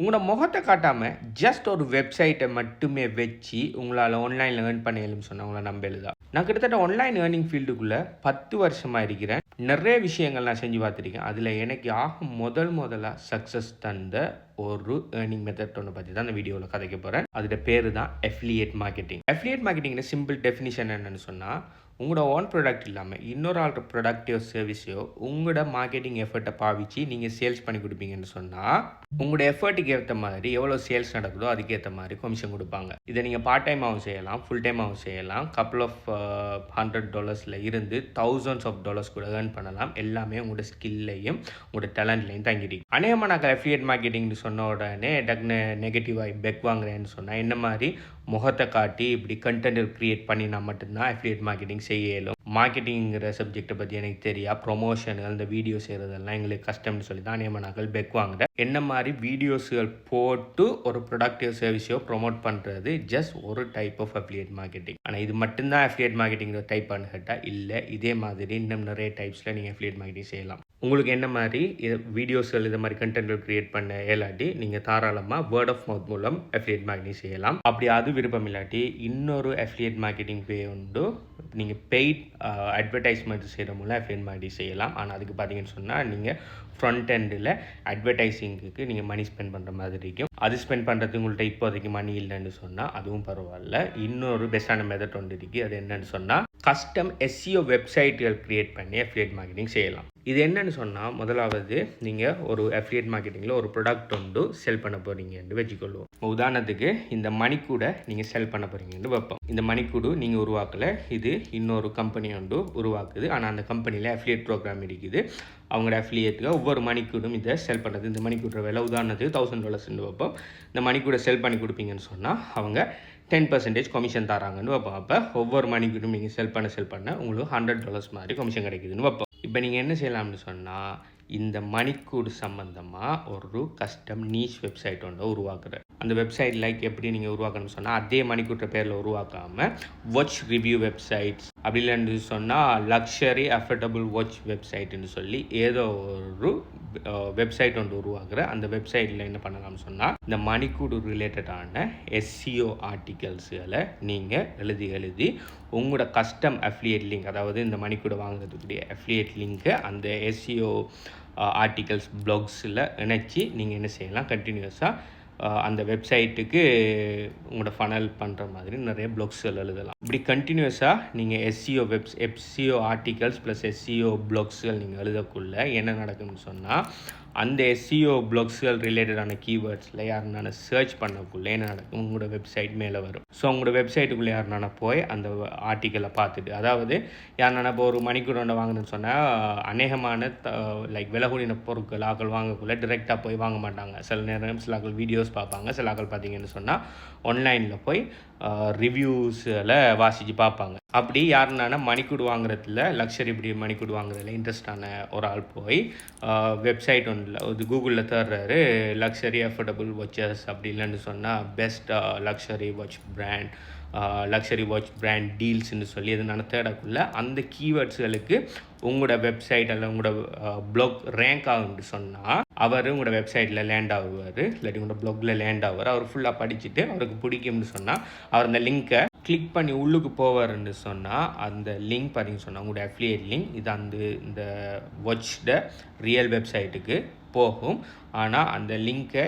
உங்களோட முகத்தை காட்டாமல் ஜஸ்ட் ஒரு வெப்சைட்டை மட்டுமே வச்சு உங்களால் ஆன்லைனில் ஏர்ன் பண்ண சொன்னால் உங்களை நம்ப எழுதா. நான் கிட்டத்தட்ட ஆன்லைன் ஏர்னிங் ஃபீல்டுக்குள்ளே 10 வருஷமாக இருக்கிறேன். நிறைய விஷயங்கள் நான் செஞ்சு பார்த்துருக்கேன். அதில் எனக்கு முதலாக சக்ஸஸ் தந்த ஒரு ஏர்னிங் மெத்தட் ஒன்று பற்றி தான் இந்த வீடியோவில் கதைக்க போகிறேன். அதோட பேர் தான் அஃபிலியேட் மார்க்கெட்டிங். அஃபிலியேட் மார்க்கெட்டிங்கில் சிம்பிள் டெஃபினிஷன் என்னென்னு சொன்னால், உங்களோட ஓன் ப்ராடக்ட் இல்லாமல் இன்னொரு ஆள் ப்ராடக்டையோ சர்வீஸையோ உங்களோட மார்க்கெட்டிங் எஃபர்ட்டை பாவிச்சு நீங்கள் சேல்ஸ் பண்ணி கொடுப்பீங்கன்னு சொன்னால், உங்களோட எஃபர்ட்டுக்கு ஏற்ற மாதிரி எவ்வளோ சேல்ஸ் நடக்குதோ அதுக்கேற்ற மாதிரி கமிஷன் கொடுப்பாங்க. இதை நீங்கள் பார்ட் டைமாகவும் செய்யலாம், ஃபுல் டைமாகவும் செய்யலாம். கப்புள் ஆஃப் $100 இருந்து thousands of dollars கூட ஏர்ன் பண்ணலாம். எல்லாமே உங்களோட ஸ்கில்லையும் உங்களோட டேலண்ட்லையும் தங்கிடுங்க. அநேகமாக நான் அஃபிலியேட் மார்க்கெட்டிங்னு சொன்ன உடனே டக்குன்னு நெகட்டிவாக பெக் வாங்குறேன்னு சொன்னால், என்ன மாதிரி முகத்தை காட்டி இப்படி கண்டென்ட் கிரியேட் பண்ணினா மட்டும்தான் அஃபிலியேட் மார்க்கெட்டிங் செய்ய இயலும். மார்க்கெட்டிங்கிற சப்ஜெக்டை பற்றி எனக்கு தெரியா, ப்ரொமோஷன்கள் இந்த வீடியோ செய்கிறதெல்லாம் எங்களுக்கு கஷ்டம்னு சொல்லி தான் அநேகமாக பெக் வாங்குறேன். என்ன மாதிரி வீடியோஸ்கள் போட்டு ஒரு ப்ராடக்டையோ சர்வீஸையோ ப்ரொமோட் பண்ணுறது ஜஸ்ட் ஒரு டைப் ஆஃப் அஃபிலியேட் மார்க்கெட்டிங். ஆனால் இது மட்டும்தான் அஃபிலியேட் மார்க்கெட்டிங் டைப்பானு கேட்டால் இல்லை. இதே மாதிரி இன்னும் நிறைய டைப்ஸில் நீங்கள் அஃபிலியேட் மார்க்கெட்டிங் செய்யலாம். உங்களுக்கு என்ன மாதிரி வீடியோஸ்கள் இது மாதிரி கண்டென்ட்கள் கிரியேட் பண்ண இல்லாட்டி நீங்கள் தாராளமாக வேர்ட் ஆஃப் மவுத் மூலம் அஃபிலியேட் மார்க்கெட்டிங் செய்யலாம். அப்படி அது விருப்பம் இல்லாட்டி இன்னொரு அஃபிலியேட் மார்க்கெட்டிங் வே உண்டு. நீங்கள் பெய்ட் அட்வர்டைஸ்மெண்ட் செய்கிற மூலம் அஃபிலியேட் மார்க்கெட்டிங் செய்யலாம். ஆனால் அதுக்கு பார்த்தீங்கன்னு சொன்னால் நீங்கள் ஃப்ரண்ட் எண்டில் அட்வர்டைஸிங்க்கு நீங்கள் மணி ஸ்பெண்ட் பண்ணுற மாதிரி இருக்கும். அது ஸ்பெண்ட் பண்ணுறது உங்கள்கிட்ட இப்போதைக்கு மணி இல்லைன்னு சொன்னால் அதுவும் பரவாயில்ல. இன்னொரு பெஸ்ட்டான மெத்தட் ஒன்று இருக்குது. அது என்னன்னு சொன்னால், கஸ்டம் SEO வெப்சைட்டுகள் கிரியேட் பண்ணி அஃபிலியேட் மார்க்கெட்டிங் செய்யலாம். இது என்னன்னு சொன்னால், முதலாவது நீங்கள் ஒரு அஃபிலியேட் மார்க்கெட்டிங்கில் ஒரு ப்ராடக்ட் ஒன்று செல் பண்ண போகிறீங்கன்னு வச்சுக்கொள்வோம். உதாரணத்துக்கு இந்த மணிக்கூடை நீங்கள் செல் பண்ண போகிறீங்கன்னு வைப்போம். இந்த மணிக்கூடு நீங்கள் உருவாக்கலை, இது இன்னொரு கம்பெனி ஒன்று உருவாக்குது. ஆனால் அந்த கம்பெனியில் அஃபிலியேட் ப்ரோக்ராம் இருக்குது. அவங்களோட அஃபிலியேட்டுக்கு ஒவ்வொரு மணிக்கூடும் இதை செல் பண்ணுறது. இந்த மணிக்கூடுற விலை உதாரணத்துக்கு $1000 வைப்போம். இந்த மணிக்கூடை செல் பண்ணி கொடுப்பீங்கன்னு சொன்னால் அவங்க 10% கமிஷன் தராங்கன்னு வைப்போம். அப்போ ஒவ்வொரு மணிக்கூடும் நீங்கள் செல் பண்ண உங்களுக்கு $100 மாதிரி கமிஷன் கிடைக்குதுன்னு வைப்போம். இப்போ நீங்கள் என்ன செய்யலாம்னு சொன்னால், இந்த மணிக்கூடு சம்மந்தமாக ஒரு கஸ்டம் நீஷ் வெப்சைட் ஒன்று உருவாக்குறேன். அந்த வெப்சைட் எப்படி நீங்கள் உருவாக்கணும்னு சொன்னால், அதே மணிக்கூட்டுற பேரில் உருவாக்காமல் வாட்ச் ரிவ்யூ வெப்சைட்ஸ் அப்படி இல்லைன்னு சொன்னால் லக்ஸரி அஃபோர்டபுள் வாட்ச் வெப்சைட்டுன்னு சொல்லி ஏதோ ஒரு வெப்சைட் ஒன்று உருவாக்குறேன். அந்த வெப்சைட்டில் என்ன பண்ணலாம்னு சொன்னால், இந்த மணிக்கூடு ரிலேட்டடான SEO ஆர்டிகல்ஸுகளை நீங்கள் எழுதி உங்களோட கஸ்டம் அஃபிலியேட் லிங்க், அதாவது இந்த மணிக்கூடை வாங்குறதுக்குரிய அஃபிலியேட் லிங்க்கை அந்த SEO ஆர்டிகல்ஸ் ப்ளாக்ஸில் இணைச்சி நீங்கள் என்ன செய்யலாம், கண்டினியூஸாக அந்த வெப்சைட்டுக்கு உங்களோட ஃபனல் பண்ணுற மாதிரி நிறைய ப்ளாக்ஸ்கள் எழுதலாம். இப்படி கண்டினியூஸாக நீங்கள் SEO ஆர்டிகல்ஸ் ப்ளஸ் SEO ப்ளாக்ஸ்கள் நீங்கள் எழுதக்குள்ள என்ன நடக்குதுன்னு சொன்னால், அந்த SEO ப்ளாக்ஸ்கள் ரிலேட்டடான கீவேர்ட்ஸில் யாருனால சர்ச் பண்ணக்குள்ளே என்ன நடக்கும், உங்களோட வெப்சைட் மேலே வரும். ஸோ உங்களோட வெப்சைட்டுக்குள்ளே யாருனால போய் அந்த ஆர்டிக்கலை பார்த்துட்டு, அதாவது யாருனால இப்போ ஒரு மணிக்கூட வாங்கணும்னு சொன்னால் அநேகமான விலகுடின பொருட்கள் ஆக்கள் வாங்கக்குள்ளே டிரெக்டாக போய் வாங்க மாட்டாங்க. சில நேரம் சில ஆக்கள் வீடியோஸ் பார்ப்பாங்க. சில ஆக்கள் பார்த்தீங்கன்னு சொன்னால் ஆன்லைனில் போய் ரிவ்யூஸில் வாசித்து பார்ப்பாங்க. அப்படி யாருனால மணிக்கூடு வாங்குறதுல லக்ஸரி இப்படி மணிக்கூடு வாங்குறதுல இன்ட்ரெஸ்டான ஒரு ஆள் போய் வெப்சைட் ஒன்றில் இது கூகுளில் தேடுறாரு, லக்ஸரி அஃபோர்டபுள் வாட்சஸ் அப்படி இல்லைன்னு சொன்னால் பெஸ்ட் லக்ஸரி வாட்ச் பிராண்ட் டீல்ஸ்ன்னு சொல்லி எதுனால தேடக்குள்ள அந்த கீவேர்ட்ஸ்களுக்கு உங்களோட வெப்சைட் அல்ல உங்களோட ப்ளாக் ரேங்க் ஆகுன்னு சொன்னால் அவர் உங்களோட வெப்சைட்டில் லேண்ட் ஆகுவார், இல்லாட்டி உங்களோட ப்ளாகில் லேண்ட் ஆகுவார். அவர் ஃபுல்லாக படிச்சுட்டு அவருக்கு பிடிக்கும்னு சொன்னால் அவர் அந்த லிங்க்கை கிளிக் பண்ணி உள்ளுக்கு போவார்ன்னு சொன்னால் அந்த லிங்க் பார்த்தீங்கன்னு சொன்னால் உங்களோட அஃபிலியேட் லிங்க் இது இந்த வாட்ச்ட ரியல் வெப்சைட்டுக்கு போகும். ஆனால் அந்த லிங்க்கை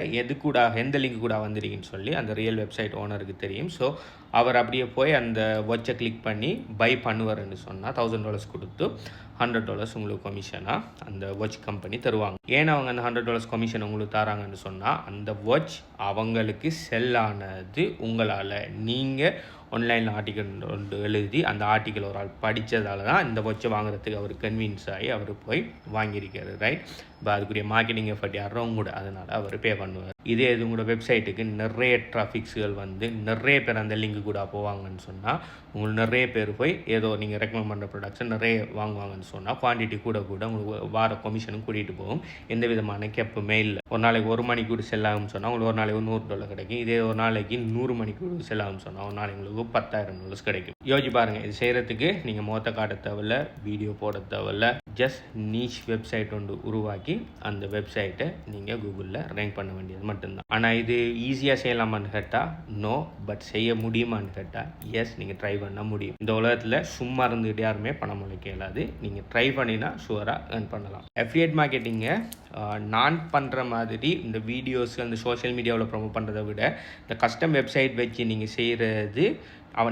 எந்த லிங்க்கு கூட வந்துருக்குன்னு சொல்லி அந்த ரியல் வெப்சைட் ஓனருக்கு தெரியும். ஸோ அவர் அப்படியே போய் அந்த வாட்சை கிளிக் பண்ணி பை பண்ணுவார்ன்னு சொன்னால் $1000 கொடுத்து $100 உங்களுக்கு கமிஷனாக அந்த வாட்ச் கம்பெனி தருவாங்க. ஏன்னா அவங்க அந்த $100 கமிஷன் உங்களுக்கு தராங்கன்னு சொன்னால் அந்த வாட்ச் அவங்களுக்கு செல் ஆனது உங்களால் நீங்கள் ஆன்லைனில் ஆர்டிக்கல் ஒன்று எழுதி அந்த ஆர்டிக்கல் ஒரு ஆள் படித்ததால தான் இந்த வாட்சை வாங்குறதுக்கு அவர் கன்வின்ஸ் ஆகி அவர் போய் வாங்கியிருக்காரு. ரைட். இப்போ அதுக்குரிய மார்க்கெட்டிங் எஃபர்ட் யாரும் கூட அதனால் அவர் பே பண்ணுவார். இதே இது உங்களோட வெப்சைட்டுக்கு நிறைய டிராஃபிக்ஸுகள் நிறைய பேர் அந்த லிங்க்கு கூட போவாங்கன்னு சொன்னால் உங்களுக்கு நிறைய பேர் போய் ஏதோ நீங்கள் ரெக்கமெண்ட் பண்ணுற ப்ராடக்ட்ஸை நிறைய வாங்குவாங்கன்னு சொன்னால் குவான்டிட்டி கூட உங்களுக்கு வார கமிஷனும் கூட்டிகிட்டு போகும். எந்த விதமான கெப்புமே இல்லை. ஒரு நாளைக்கு 1 மணிக்கு கூட செல் ஆகும்னு சொன்னால் உங்களுக்கு ஒரு நாளைக்கு $100 கிடைக்கும். இதே ஒரு நாளைக்கு 100 மணிக்கு கூட செல் ஆகும்னு சொன்னால் ஒரு நாளைக்கு உங்களுக்கு $10,000 கிடைக்கும். யோசிச்சு பாருங்கள். இது செய்கிறதுக்கு நீங்கள் முகத்தை காட்ட தேவையில்ல, வீடியோ போட தேவையில்ல, ஜஸ்ட் நீச் வெப்சைட் ஒன்று உருவாக்கி அந்த வெப்சைட்டை நீங்கள் கூகுளில் ரேங்க் பண்ண வேண்டியது மட்டும்தான். ஆனால் இது ஈஸியாக செய்யலாமான்னு கேட்டால் நோ, பட் செய்ய முடியுமான்னு கேட்டால் எஸ், நீங்கள் ட்ரை பண்ண முடியும். இந்த உலகத்தில் சும்மா இருந்துகிட்டு யாருமே பணம் முளைக்க இயலாது. நீங்கள் ட்ரை பண்ணினா ஷுவராக ஏர்ன் பண்ணலாம். அஃபிலியேட் மார்க்கெட்டிங்கை நான் பண்ணுற மாதிரி இந்த வீடியோஸ் அந்த சோஷியல் மீடியாவில் ப்ரொமோட் பண்ணுறதை விட இந்த கஸ்டம் வெப்சைட் வச்சு நீங்கள் செய்கிறது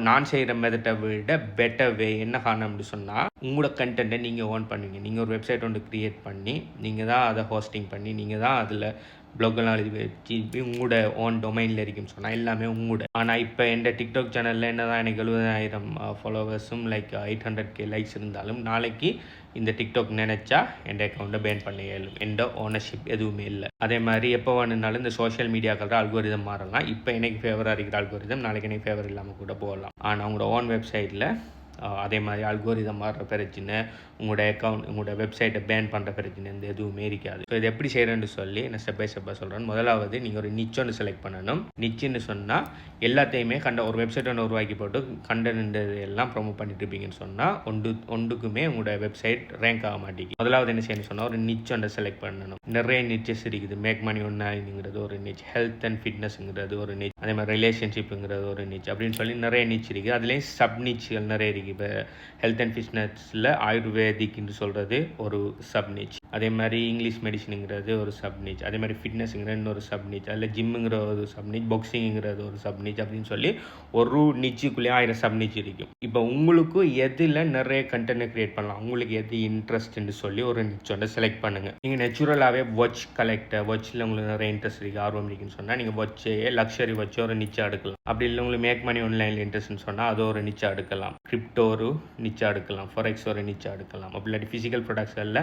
நான் செய்கிற மெத்தடை விட பெட்டர் வே. என்ன காரணம் அப்படி சொன்னால், உங்களோட கண்டென்ட்டை நீங்கள் ஓன் பண்ணுவீங்க. நீங்கள் ஒரு வெப்சைட் ஒன்று க்ரியேட் பண்ணி நீங்கள் தான் அதை ஹோஸ்டிங் பண்ணி நீங்கள் தான் அதில் ப்ளாக்லாம் எழுதி வச்சு உங்களோட ஓன் டொமைனில் இருக்குன்னு சொன்னால் எல்லாமே உங்களோட. ஆனால் இப்போ எந்த டிக்டாக் சேனலில் என்ன தான் எனக்கு 70,000 ஃபாலோவர்ஸும் லைக் 800K லைக்ஸ் இருந்தாலும் நாளைக்கு இந்த டிக்டாக் நினச்சா என் அக்கௌண்ட்டை பேன் பண்ண இயலும். எந்த ஓனர்ஷிப் எதுவுமே இல்லை. அதே மாதிரி எப்போ வேணுனாலும் இந்த சோஷியல் மீடியாக்கள் அல்கோரிதம் மாறலாம். இப்போ எனக்கு ஃபேவராக இருக்கிற அல்கோரிதம் நாளைக்கு எனக்கு ஃபேவர் இல்லாமல் கூட போகலாம். ஆனால் உங்களோட ஓன் வெப்சைட்டில் அதே மாதிரி அல்கோரிதம் மாறுற பிரச்சனை, உங்களோட அக்கௌண்ட் உங்களோட வெப்சைட்டை பேன் பண்ணுற பிரச்சனை இந்த எதுவுமே இருக்காது. ஸோ இது எப்படி செய்கிறேன்னு சொல்லி நான் ஸ்டெப் பை ஸ்டெப்பாக சொல்கிறேன். முதலாவது நீங்கள் ஒரு நிச் ஒன்று செலக்ட் பண்ணணும். நிச்சுன்னு சொன்னால் எல்லாத்தையுமே ஒரு வெப்சைட் ஒன்று உருவாக்கி போட்டு கண்டென்ட் எல்லாம் ப்ரொமோட் பண்ணிட்டு இருப்பீங்கன்னு சொன்னால் ஒன்றுக்குமே உங்களோட வெப்சைட் ரேங்க் ஆக மாட்டேங்குது. முதலாவது என்ன செய்யணும்னு சொன்னால் ஒரு நிச் ஒன்றை செலக்ட் பண்ணணும். நிறைய நிச்சஸ் இருக்குது. மேக் மணி ஒன்லைன்ங்கிறது ஒரு நிச், ஹெல்த் அண்ட் ஃபிட்னஸ்ங்கிறது ஒரு நிச், அதே மாதிரி ரிலேஷன்ஷிப்புங்கிறது ஒரு நிச் அப்படின்னு சொல்லி நிறைய நிச் இருக்குது. அதுலேயும் சப் நிச்கள் நிறைய இருக்குது. இப்போ ஹெல்த் அண்ட் ஃபிட்னஸில் ஆயுர்வேதிக்னு சொல்கிறது ஒரு சப் நிச், அதே மாதிரி இங்கிலீஷ் மெடிசனுங்கிறது ஒரு சப் நிச், அதே மாதிரி ஃபிட்னஸுங்கிற இன்னொரு சப் நிச், அதில் ஜிம்முங்கிற ஒரு சப் நிச், பாக்ஸிங்கிறது ஒரு சப் நிச் அப்படின்னு சொல்லி ஒரு நிச்சுக்குள்ளேயே 1000 சப் நிச் இருக்கும். இப்போ உங்களுக்கு எதில் நிறைய கண்டென்ட் க்ரியேட் பண்ணலாம், உங்களுக்கு எது இன்ட்ரெஸ்ட்னு சொல்லி ஒரு நிச் ஒன்று செலக்ட் பண்ணுங்கள். நீங்கள் நேச்சுரலாகவே வாட்ச் கலெக்டர், வாட்சில் உங்களுக்கு நிறைய இன்ட்ரெஸ்ட் இருக்குது, ஆர்வம் இருக்குன்னு சொன்னால் நீங்கள் வாட்சையே லக்ஸரி வாட்ச் ஒரு நிச்சா எடுக்கலாம். அப்படி இல்லை உங்களுக்கு மேக் மணி ஆன்லைனில் இன்ட்ரெஸ்ட்னு சொன்னால் அது ஒரு நிச்சா எடுக்கலாம். கிரிப்டோ ஒரு நிச்சா எடுக்கலாம். ஃபாரெக்ஸ் ஒரு நிச்சா எடுக்கலாம். அப்படி இல்லாட்டி ஃபிசிக்கல் ப்ராடக்ட்ஸில்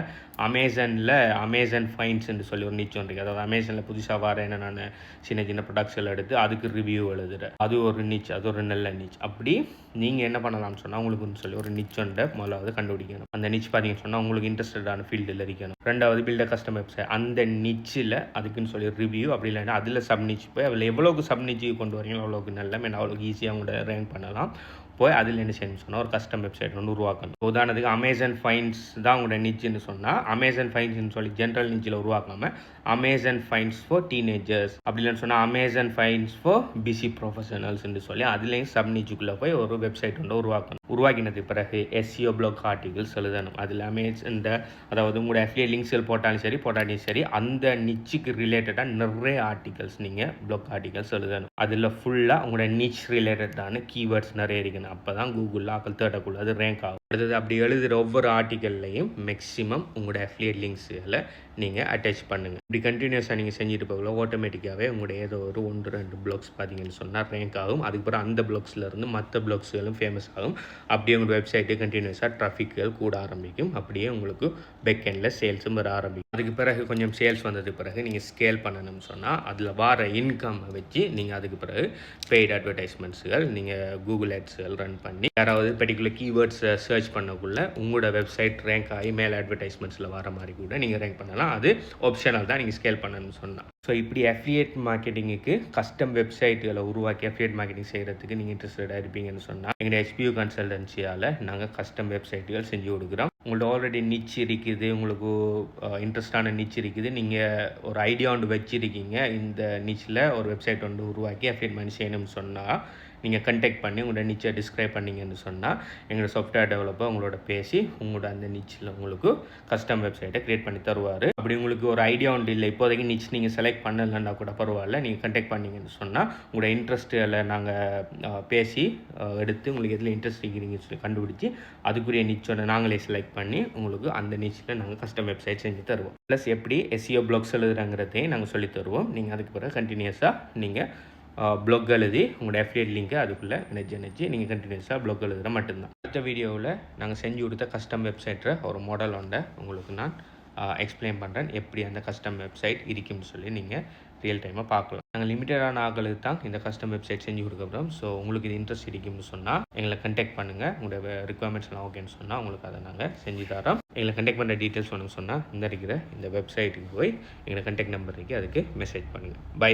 அமேசான் ஃபைன்ஸ்ன்னு சொல்லி ஒரு நிச் ஒன்று இருக்குது. அதாவது அமேசானில் புதுசாக வர நான் சின்ன சின்ன ப்ராடக்ட்ஸில் எடுத்து அதுக்கு ரிவ்யூ எழுதுகிறேன். அது ஒரு நிச், அது ஒரு நல்ல நிச். அப்படி நீங்கள் என்ன பண்ணலாம்னு சொன்னால் உங்களுக்கு சொல்லி ஒரு நிச் ஒன்றை முதலாவது கண்டுபிடிக்கணும். அந்த நிச் பார்த்தீங்கன்னு சொன்னால் உங்களுக்கு இன்ட்ரெஸ்டடான ஃபீல்டில் இருக்கணும். ரெண்டாவது பில்ட கஸ்டம் வெப்சைட், அந்த நிச்சில் அதுக்குன்னு சொல்லி ரிவ்யூ, அப்படி இல்லைன்னா அதில் சப் நிச் போய் அதில் எவ்வளோக்கு சப் நிச்சு கொண்டு வரீங்களோ அவ்வளோக்கு நல்ல அவ்வளோக்கு ஈஸியாக உங்களோட ரேங்க் பண்ணலாம். போய் அதில் என்ன செய்யணும்னு சொன்னால் ஒரு கஸ்டம் வெப்சைட் ஒன்று உருவாக்கணும். உதாரணத்துக்கு அமேசான் ஃபைன்ஸ் தான் உங்களோட நிச்சுன்னு சொன்னால் அமேசான் ஃபைன்ஸ்னு சொல்லி ஜென்ரல் நிச்சில் உருவாக்காமல் அமேசான் ஃபைன்ஸ் ஃபார் டீனேஜர்ஸ், அப்படி இல்லைன்னு சொன்னால் அமேசான் ஃபைன்ஸ் ஃபார் பிசி ப்ரொஃபஷனல்ஸ்ன்னு சொல்லி அதுலேயும் சப் நிச்சுக்குள்ளே போய் ஒரு வெப்சைட் ஒன்று உருவாக்கணும். உருவாக்கினதுக்கு பிறகு SEO பிளாக் ஆர்டிகல்ஸ் எழுதணும். அதில் அதாவது உங்களோட அஃபிலியேட் லிங்க்ஸ்கள் போட்டாலும் சரி அந்த நிச்சுக்கு ரிலேட்டடாக நிறைய ஆர்டிகல்ஸ் நீங்கள் பிளாக் ஆர்டிகல்ஸ் எழுதணும். அதில் ஃபுல்லாக உங்களோட நிச் ரிலேட்டடான கீவேர்ட்ஸ் நிறைய இருக்கணும். அப்போ தான் கூகுளில் ஆக்கள் தேடக்குள்ள அது ரேங்க் ஆகும். அடுத்தது அப்படி எழுதுகிற ஒவ்வொரு ஆர்டிக்கல்லையும் மேக்ஸிமம் உங்களோட அஃபிலியேட் லிங்க்ஸுகளை நீங்கள் அட்டாச் பண்ணுங்கள். இப்படி கண்டினியூஸாக நீங்கள் செஞ்சுட்டு போகல ஆட்டோமேட்டிக்காகவே உங்களோட ஏதோ ஒரு 1-2 பிளாக்ஸ் பார்த்தீங்கன்னு சொன்னால் ரேங்க் ஆகும். அதுக்கப்புறம் அந்த பிளாக்ஸ்லேருந்து மற்ற பிளாக்ஸ்களும் ஃபேமஸ் ஆகும். அப்படியே உங்கள் வெப்சைட்டு கண்டினியூஸாக ட்ராஃபிக்கள் கூட ஆரம்பிக்கும். அப்படியே உங்களுக்கு பேக் எண்டில் சேல்ஸும் வர ஆரம்பிக்கும். அதுக்கு பிறகு கொஞ்சம் சேல்ஸ் வந்ததுக்கு பிறகு நீங்கள் ஸ்கேல் பண்ணணும்னு சொன்னால் அதில் வர இன்கம் வச்சு நீங்கள் அதுக்கு பிறகு பெய்டு அட்வர்டைஸ்மெண்ட்ஸுகள் நீங்கள் கூகுள் ஆட்ஸ்கள் ரன் பண்ணி யாராவது பர்டிகுலர் கீவேர்ட்ஸை சர்ச் பண்ணக்குள்ள உங்களோட வெப்சைட் ரேங்க் ஆகி மேலே அட்வர்டைஸ்மெண்ட்ஸில் வர மாதிரி கூட நீங்கள் ரேங்க் பண்ணலாம். அது ஆப்ஷனல் தான் நீங்கள் ஸ்கேல் பண்ணணும்னு சொன்னால். ஸோ இப்படி அஃபிலியேட் மார்க்கெட்டிங்குக்கு கஸ்டம் வெப்சைட்டுகளை உருவாக்கி அஃபிலியேட் மார்க்கெட்டிங் செய்கிறதுக்கு நீங்கள் இன்ட்ரெஸ்டடாக இருப்பீங்கன்னு சொன்னால் எங்களுடைய HPU கன்சல்டன்சியால் நாங்கள் கஸ்டம் வெப்சைட்டுகள் செஞ்சு கொடுக்குறோம். உங்கள்ட்ட ஆல்ரெடி நிச் இருக்குது, உங்களுக்கு இன்ட்ரெஸ்டான நிச் இருக்குது, நீங்கள் ஒரு ஐடியா ஒன்று வச்சுருக்கீங்க, இந்த நிச்சில் ஒரு வெப்சைட் ஒன்று உருவாக்கி அஃபிலியேட் பண்ணி செய்யணும்னு சொன்னால் நீங்கள் கண்டெக்ட் பண்ணி உங்களோட நிச்சை டிஸ்கிரைப் பண்ணிங்கன்னு சொன்னால் எங்களோட சாஃப்ட்வேர் டெவலப்பர் உங்களோட பேசி உங்களோட அந்த நிச்சில் உங்களுக்கு கஸ்டம் வெப்சைட்டை க்ரியேட் பண்ணி தருவார். அப்படி உங்களுக்கு ஒரு ஐடியா ஒன்று இல்லை, இப்போதைக்கு நிச் நீங்கள் செலக்ட் பண்ணலைன்னா கூட பரவாயில்ல, நீங்கள் கண்டெக்ட் பண்ணிங்கன்னு சொன்னால் உங்களோட இன்ட்ரெஸ்ட்டில் நாங்கள் பேசி எடுத்து உங்களுக்கு எதில் இன்ட்ரெஸ்ட் இருக்கிறீங்கன்னு சொல்லி கண்டுபிடிச்சி அதுக்குரிய நிச்சோட நாங்களே செலக்ட் பண்ணி உங்களுக்கு அந்த நிச்சில் நாங்கள் கஸ்டம் வெப்சைட் செஞ்சு தருவோம். ப்ளஸ் எப்படி SEO பிளாக்ஸ் எழுதுறாங்கிறதையும் நாங்கள் சொல்லி தருவோம். நீங்கள் அதுக்கு பிறகு கண்டினியூஸாக நீங்கள் ப்ளாக் எழுதி உங்களோட அஃபிலியேட் லிங்கை அதுக்குள்ளே இணைச்சு நீங்கள் கண்டினியூஸாக ப்ளாக் எழுதுகிற மட்டும்தான். அடுத்த வீடியோவில் நாங்கள் செஞ்சு கொடுத்த கஸ்டம் வெப்சைட்டை ஒரு மாடல் ஒன்றை உங்களுக்கு நான் எக்ஸ்பிளைன் பண்ணுறேன், எப்படி அந்த கஸ்டம் வெப்சைட் இருக்கும்னு சொல்லி நீங்கள் ரியல் டைமாக பார்க்கலாம். நாங்கள் லிமிட்டடான ஆட்களுக்கு தான் இந்த கஸ்டம் வெப்சைட் செஞ்சு கொடுக்குறோம். ஸோ உங்களுக்கு இது இன்ட்ரெஸ்ட் இருக்கும்னு சொன்னால் எங்களை கண்டெக்ட் பண்ணுங்கள். உங்களோட ரிக்குவயர்மெண்ட்ஸ்லாம் ஓகேன்னு சொன்னால் உங்களுக்கு அதை நாங்கள் செஞ்சு தரோம். எங்களை கண்டெக்ட் பண்ணுற டீட்டெயில்ஸ் வேணும்னு சொன்னால் இந்த வெப்சைட்டுக்கு போய் எங்களை கண்டெக்ட் நம்பர் இருக்குது, அதுக்கு மெசேஜ் பண்ணுங்கள். பை.